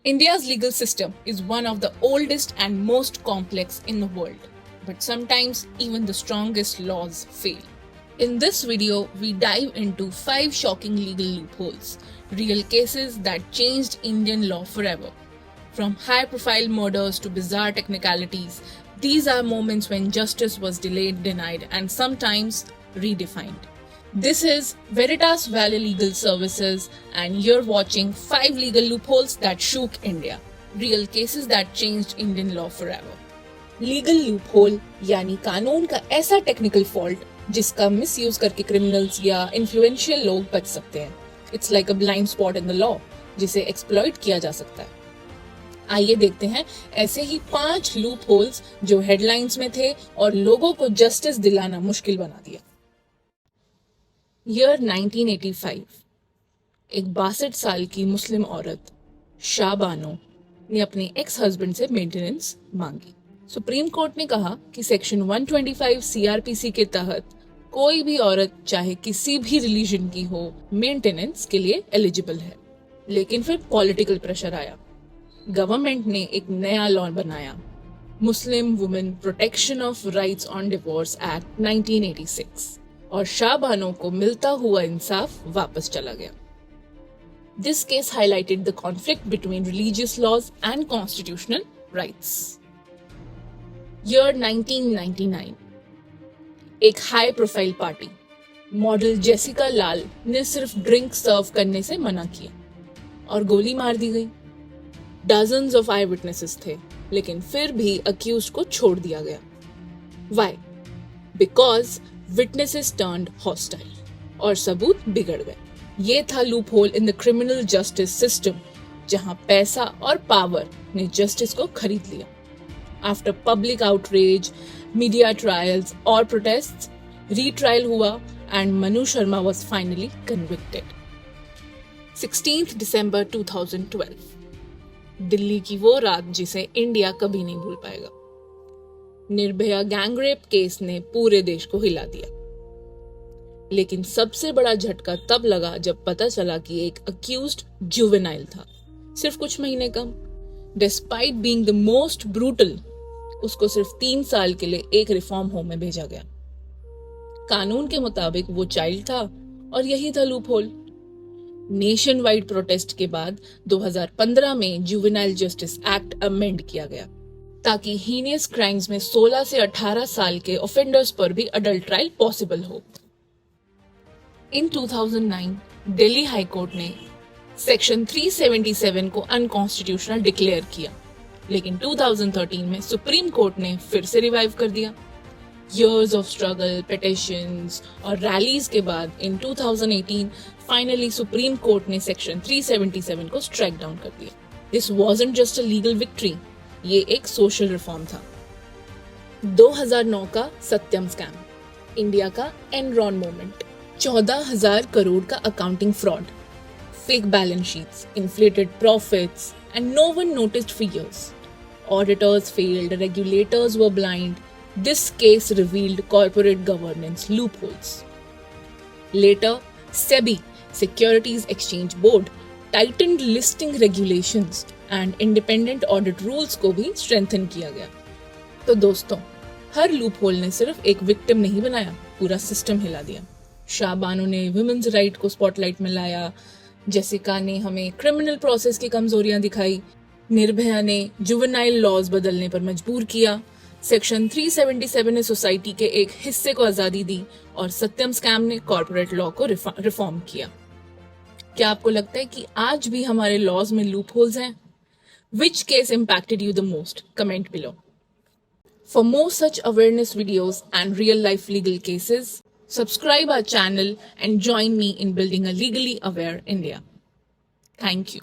India's legal system is one of the oldest and most complex in the world, but sometimes even the strongest laws fail. In this video, we dive into 5 shocking legal loopholes, real cases that changed Indian law forever. From high-profile murders to bizarre technicalities, these are moments when justice was delayed, denied, and sometimes redefined. This is Veritas Valley Legal Services, and you're watching 5 legal loopholes that shook India. Real cases that changed Indian law forever. Legal loophole यानी कानून का ऐसा technical fault जिसका misuse करके criminals या influential लोग बच सकते हैं. It's like a blind spot in the law जिसे एक्सप्लॉइट किया जा सकता है. आइए देखते हैं ऐसे ही 5 लूप होल्स जो हेडलाइंस में थे और लोगों को जस्टिस दिलाना मुश्किल बना दिया. ईयर 1985. एक 62 साल की मुस्लिम औरत शाह बानो ने अपने एक्स हस्बैंड से मेंटेनेंस मांगी. सुप्रीम कोर्ट ने कहा कि सेक्शन 125 सीआरपीसी के तहत कोई भी औरत चाहे किसी भी रिलीजन की हो मेंटेनेंस के लिए एलिजिबल है. लेकिन फिर पॉलिटिकल प्रेशर आया. गवर्नमेंट ने एक नया लॉ बनाया, Muslim women protection of rights on divorce act 1986, और शाह बानो को मिलता हुआ इंसाफ वापस चला गया. This case highlighted the conflict between religious laws and constitutional rights. Year 1999. एक high profile party model Jessica Lal ने सिर्फ ड्रिंक सर्व करने से मना किया और गोली मार दी गई. डजन्स ऑफ आई विटनेसेस थे, लेकिन फिर भी अक्यूज्ड को छोड़ दिया गया. Why? Because witnesses turned hostile और सबूत बिगड़ गए. ये था loop hole in the criminal justice system, जहां पैसा और पावर ने जस्टिस को खरीद लिया. After public outrage, media trials और प्रोटेस्ट्स, रीट्रायल हुआ and Manu Sharma was finally convicted. 16 दिसंबर 2012. दिल्ली की वो रात जिसे इंडिया कभी नहीं भूल पाएगा. निर्भया गैंगरेप केस ने पूरे देश को हिला दिया. लेकिन सबसे बड़ा झटका तब लगा जब पता चला कि एक अक्यूज्ड जुवेनाइल था, सिर्फ कुछ महीने कम. Despite being the most brutal, उसको सिर्फ 3 साल के लिए एक रिफॉर्म होम में भेजा गया. कानून के मुताबिक वो चाइल्ड था और यही था loop hole. Nation wide protest के बाद 2015 में जुवेनाइल जस्टिस एक्ट अमेंड किया गया ताकि हीनियस क्राइम्स में 16 से 18 साल के ऑफेंडर्स पर भी अडल्ट ट्रायल पॉसिबल हो. इन 2009 दिल्ली हाई कोर्ट ने सेक्शन 377 को अनकॉन्स्टिट्यूशनल डिक्लेयर किया, लेकिन 2013 में सुप्रीम कोर्ट ने फिर से रिवाइव कर दिया. Years of struggle, petitions और रैलीज के बाद इन 2018 फाइनली सुप्रीम कोर्ट ने सेक्शन 377 को स्ट्राइक डाउन कर दिया. This wasn't just a legal victory, ये एक सोशल रिफॉर्म था. 2009 का सत्यम स्कैम, इंडिया का एनरॉन मोमेंट, 14,000 करोड़ का accounting fraud, fake balance sheets, inflated profits, and no one noticed for years. Auditors failed, regulators were blind. This case revealed corporate governance loopholes. Later, SEBI, Securities Exchange Board, tightened listing regulations and independent audit rules को भी strengthen किया गया. तो दोस्तों, हर loophole ने सिर्फ एक victim नहीं बनाया, पूरा system हिला दिया. शाह बानो ने women's right को spotlight में लाया, जेसिका ने हमें criminal process की कमजोरियां दिखाई, निर्भया ने जुवेनाइल लॉज बदलने पर मजबूर किया, सेक्शन 377 ने सोसाइटी के एक हिस्से को आजादी दी और सत्यम स्कैम ने कॉर्पोरेट लॉ को रिफॉर्म किया. क्या आपको लगता है कि आज भी हमारे लॉज में लूप होल्स हैं? Which case impacted you the most? Comment below. For more such awareness videos and real life legal cases, subscribe our channel and join me in building a legally aware India. Thank you.